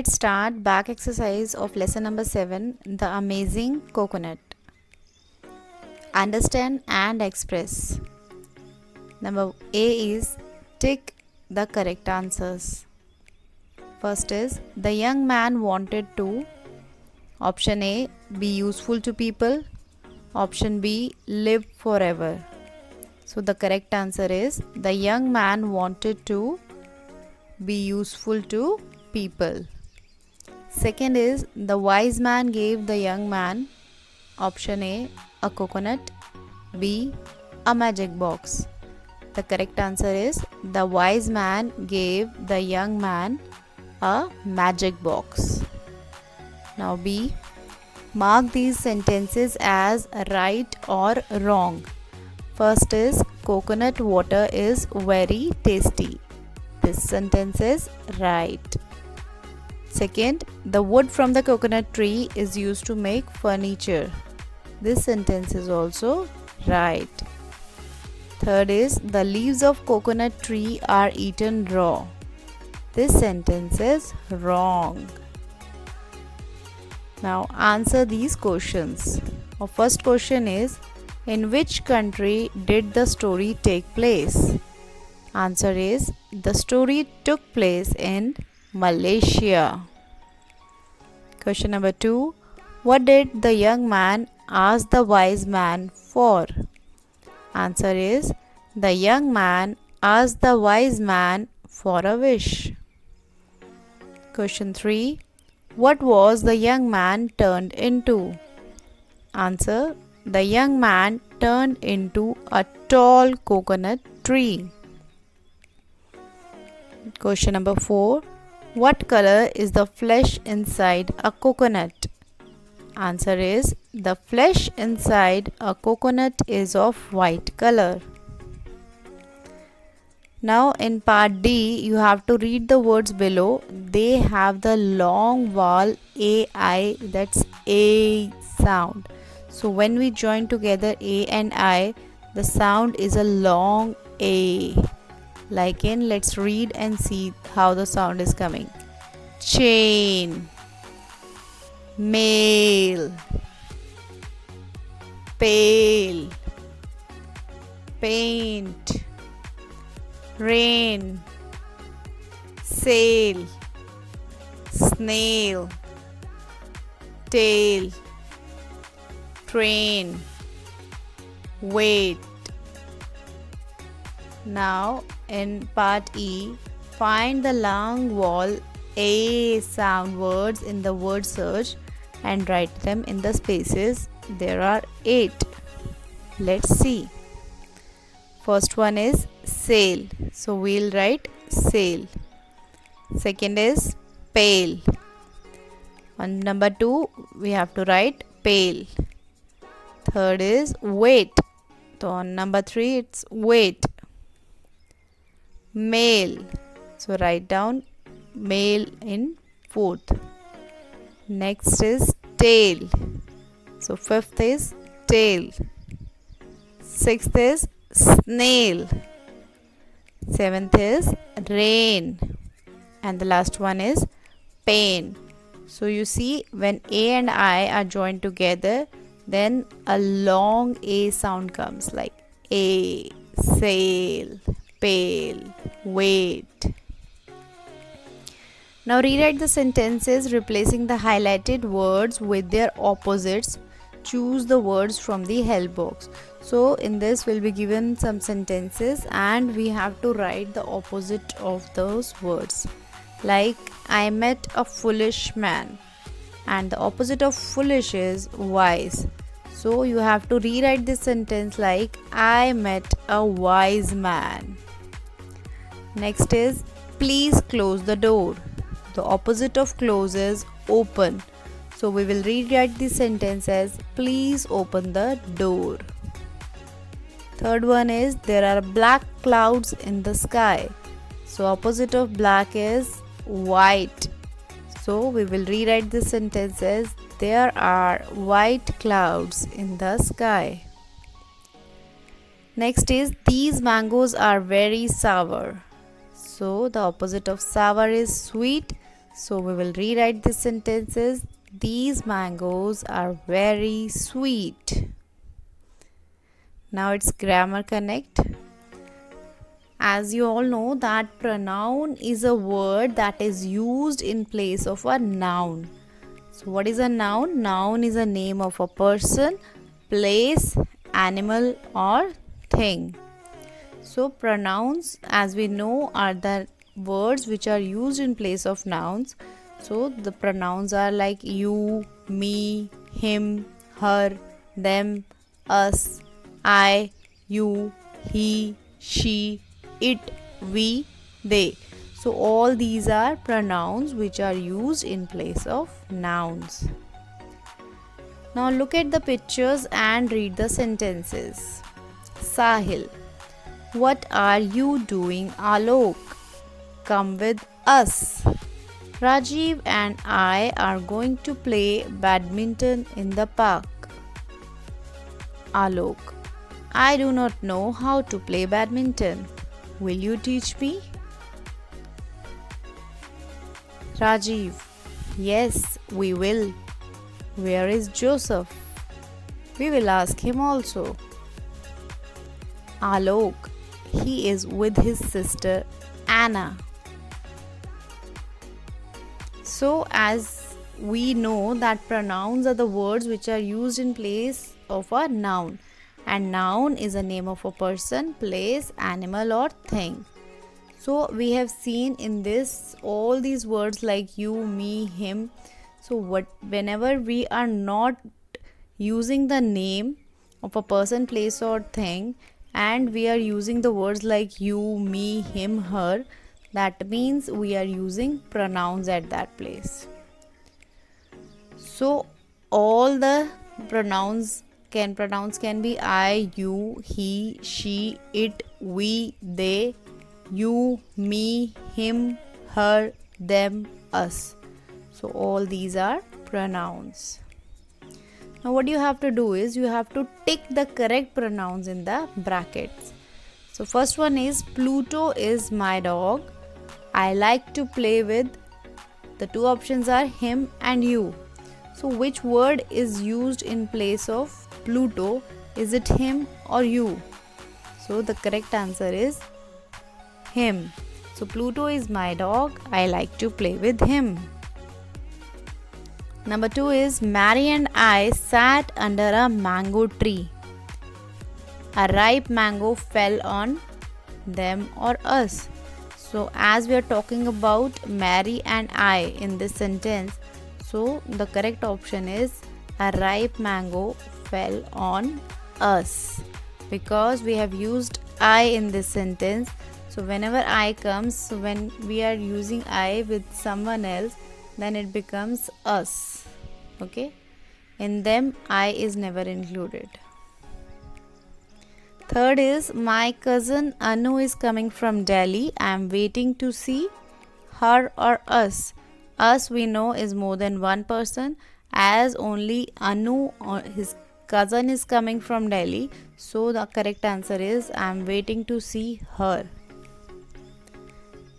let's start back exercise of lesson number 7, the amazing coconut. Understand and express. Number A is tick the correct answers. First is the young man wanted to. Option A, be useful to people. Option B, live forever. So the correct answer is the young man wanted to be useful to people. Second is the wise man gave the young man. Option A coconut. B, a magic box. The correct answer is the wise man gave the young man a magic box. Now B, mark these sentences as right or wrong. First is coconut water is very tasty. This sentence is right. Second, the wood from the coconut tree is used to make furniture. This sentence is also right. Third is the leaves of coconut tree are eaten raw. This sentence is wrong. Now answer these questions. Our first question is, in which country did the story take place? Answer is, the story took place in Malaysia. Question number 2. What did the young man ask the wise man for? Answer is, the young man asked the wise man for a wish. Question 3. What was the young man turned into? Answer, the young man turned into a tall coconut tree. Question number 4. What color is the flesh inside a coconut? Answer is, the flesh inside a coconut is of white color. Now in part D, you have to read the words below. They have the long vowel AI, that's A sound. So when we join together A and I, the sound is a long A. Like in, let's read and see how the sound is coming. Chain, mail, pail, paint, rain, sail, snail, tail, train, wait. Now in part E, find the long vowel A sound words in the word search and write them in the spaces. There are 8. Let's see. First one is sail. So we'll write sail. Second is pail. On number 2, we have to write pail. Third is wait. So on number 3, it's wait. Mail. So write down mail in 4th. Next is tail. So 5th is tail. 6th is snail. 7th is rain. And the last one is pain. So you see, when A and I are joined together, then a long A sound comes, like A, sail, pail, wait. Now rewrite the sentences replacing the highlighted words with their opposites. Choose the words from the help box. So in this we'll be given some sentences and we have to write the opposite of those words. Like, I met a foolish man, and the opposite of foolish is wise. So you have to rewrite this sentence like, I met a wise man. Next is, please close the door. The opposite of close is open. So we will rewrite the sentence as, please open the door. Third one is, there are black clouds in the sky. So opposite of black is white. So we will rewrite the sentence as, there are white clouds in the sky. Next is, these mangoes are very sour. So the opposite of sour is sweet. So we will rewrite these sentences. These mangoes are very sweet. Now it's grammar connect. As you all know that pronoun is a word that is used in place of a noun. So what is a noun? Noun is a name of a person, place, animal or thing. So pronouns, as we know, are the words which are used in place of nouns. So the pronouns are like you, me, him, her, them, us, I, you, he, she, it, we, they. So all these are pronouns which are used in place of nouns. Now look at the pictures and read the sentences. Sahil. What are you doing, Alok? Come with us. Rajiv and I are going to play badminton in the park. Alok. I do not know how to play badminton. Will you teach me? Rajiv. Yes, we will. Where is Joseph? We will ask him also. Alok. He is with his sister Anna. So as we know that pronouns are the words which are used in place of a noun, and noun is a name of a person, place, animal or thing. So we have seen in this all these words like you, me, him. So whenever we are not using the name of a person, place or thing, and we are using the words like you, me, him, her, that means we are using pronouns at that place. So all the pronouns can be I, you, he, she, it, we, they, you, me, him, her, them, us. So all these are pronouns. Now what you have to do is you have to tick the correct pronouns in the brackets. So first one is Pluto is my dog. I like to play with. The two options are him and you. So which word is used in place of Pluto? Is it him or you? So the correct answer is him. So Pluto is my dog. I like to play with him. Number 2 is Mary and I sat under a mango tree. A ripe mango fell on them or us. So as we are talking about Mary and I in this sentence, so the correct option is a ripe mango fell on us, because we have used I in this sentence. So whenever I comes, when we are using I with someone else, then it becomes us. Okay, in them I is never included. Third is my cousin Anu is coming from Delhi. I am waiting to see her or us. Us we know is more than one person, as only Anu or his cousin is coming from Delhi. So the correct answer is I am waiting to see her.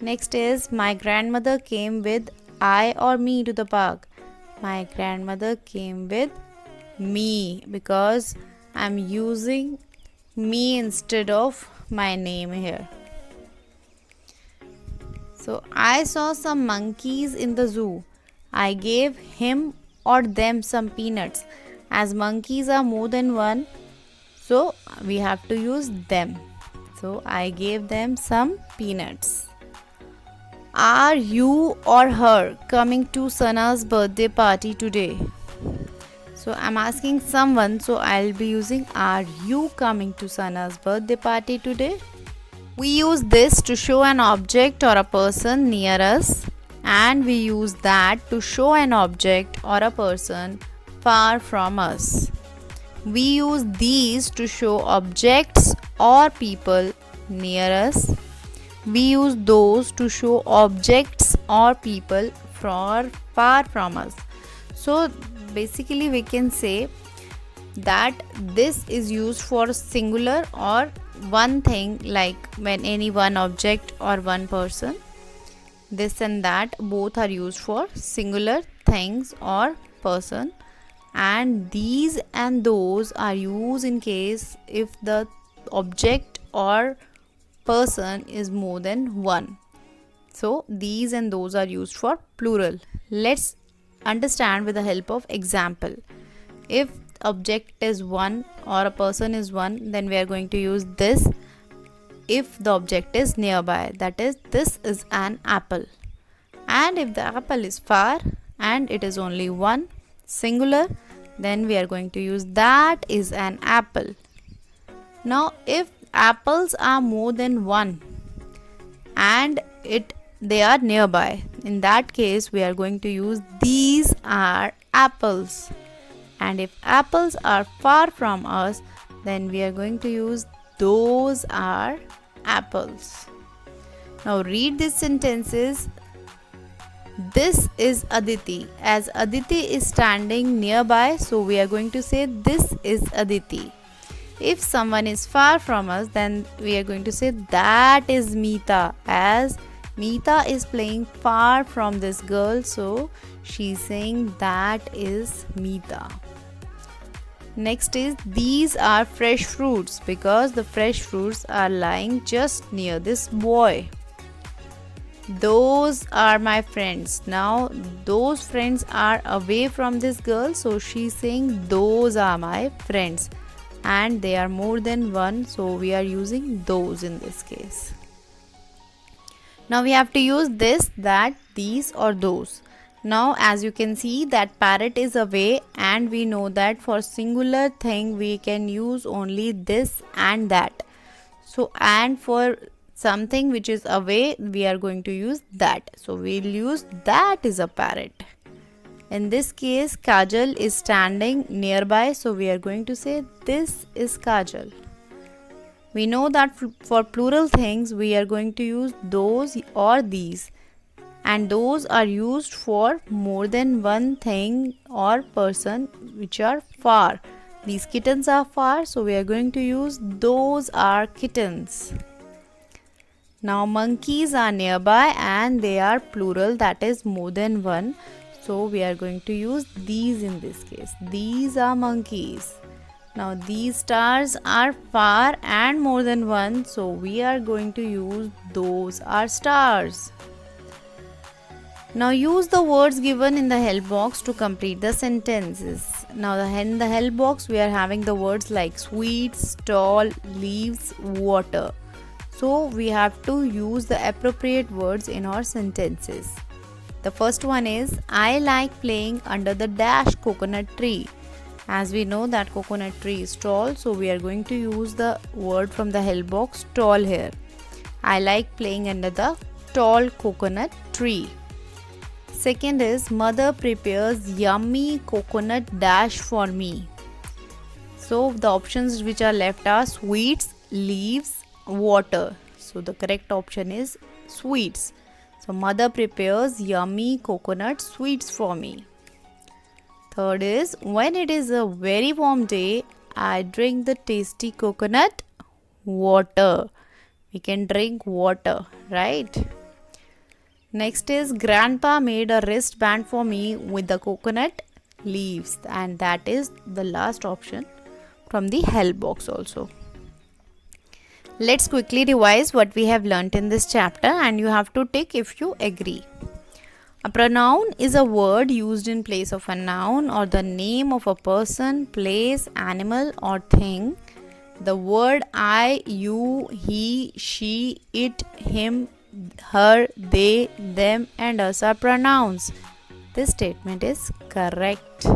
Next is my grandmother came with I or me to the park. My grandmother came with me, because I am using me instead of my name here. So I saw some monkeys in the zoo. I gave him or them some peanuts. As monkeys are more than one, so we have to use them. So I gave them some peanuts. Are you or her coming to Sana's birthday party today? So I'm asking someone, so I'll be using are you coming to Sana's birthday party today? We use this to show an object or a person near us, and we use that to show an object or a person far from us. We use these to show objects or people near us. We use those to show objects or people far from us. So basically we can say that this is used for singular or one thing, like when any one object or one person. this and that both are used for singular things or person, and these and those are used in case if the object or person is more than one. So these and those are used for plural. Let's understand with the help of example. If object is one or a person is one, then we are going to use this. If the object is nearby, that is, this is an apple. And if the apple is far and it is only one, singular, then we are going to use that is an apple. Now if apples are more than one and they are nearby, in that case we are going to use these are apples. And if apples are far from us, then we are going to use those are apples. Now read these sentences. This is Aditi. As Aditi is standing nearby, so we are going to say this is Aditi. If someone is far from us, then we are going to say that is Meeta. As Meeta is playing far from this girl, so she is saying that is Meeta. Next is these are fresh fruits, because the fresh fruits are lying just near this boy. Those are my friends. Now those friends are away from this girl, so she's saying those are my friends, and they are more than one, so we are using those in this case. Now we have to use this, that, these or those. Now as you can see that parrot is away, and we know that for singular thing we can use only this and that. So and for something which is away we are going to use that. So we'll use that is a parrot. In this case Kajal is standing nearby, so we are going to say this is Kajal. We know that for plural things we are going to use those or these, and those are used for more than one thing or person which are far. These kittens are far, so we are going to use those are kittens. Now monkeys are nearby and they are plural, that is more than one, so we are going to use these in this case. These are monkeys. Now these stars are far and more than one, so we are going to use those are stars. Now use the words given in the help box to complete the sentences. Now in the help box we are having the words like sweets, tall, leaves, water. So we have to use the appropriate words in our sentences. The first one is I like playing under the dash coconut tree. As we know that coconut tree is tall, so we are going to use the word from the help box tall here. I like playing under the tall coconut tree. Second is mother prepares yummy coconut dash for me. So the options which are left are sweets, leaves, water. So the correct option is sweets. So mother prepares yummy coconut sweets for me. Third is when it is a very warm day, I drink the tasty coconut water. We can drink water, right? Next is grandpa made a wristband for me with the coconut leaves, and that is the last option from the help box also. Let's quickly revise what we have learnt in this chapter, and you have to tick if you agree. A pronoun is a word used in place of a noun or the name of a person, place, animal or thing. The word I, you, he, she, it, him, her, they, them and us are pronouns. This statement is correct.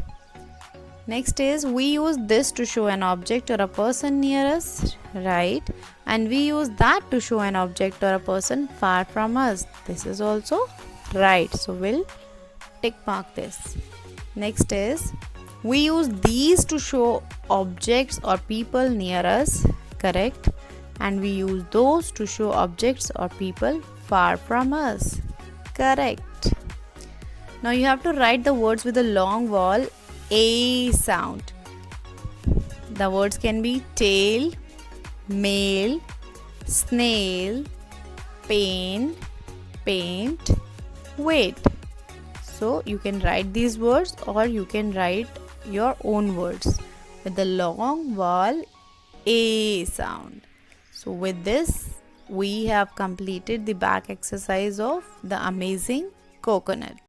Next is we use this to show an object or a person near us, right? And we use that to show an object or a person far from us. This is also right. So we'll tick mark this. Next is we use these to show objects or people near us, correct? And we use those to show objects or people far from us, correct? Now you have to write the words with a long vowel A sound. The words can be tail, male, snail, pain, paint, wait. So you can write these words or you can write your own words with the long vowel A sound. So with this, we have completed the back exercise of the amazing coconut.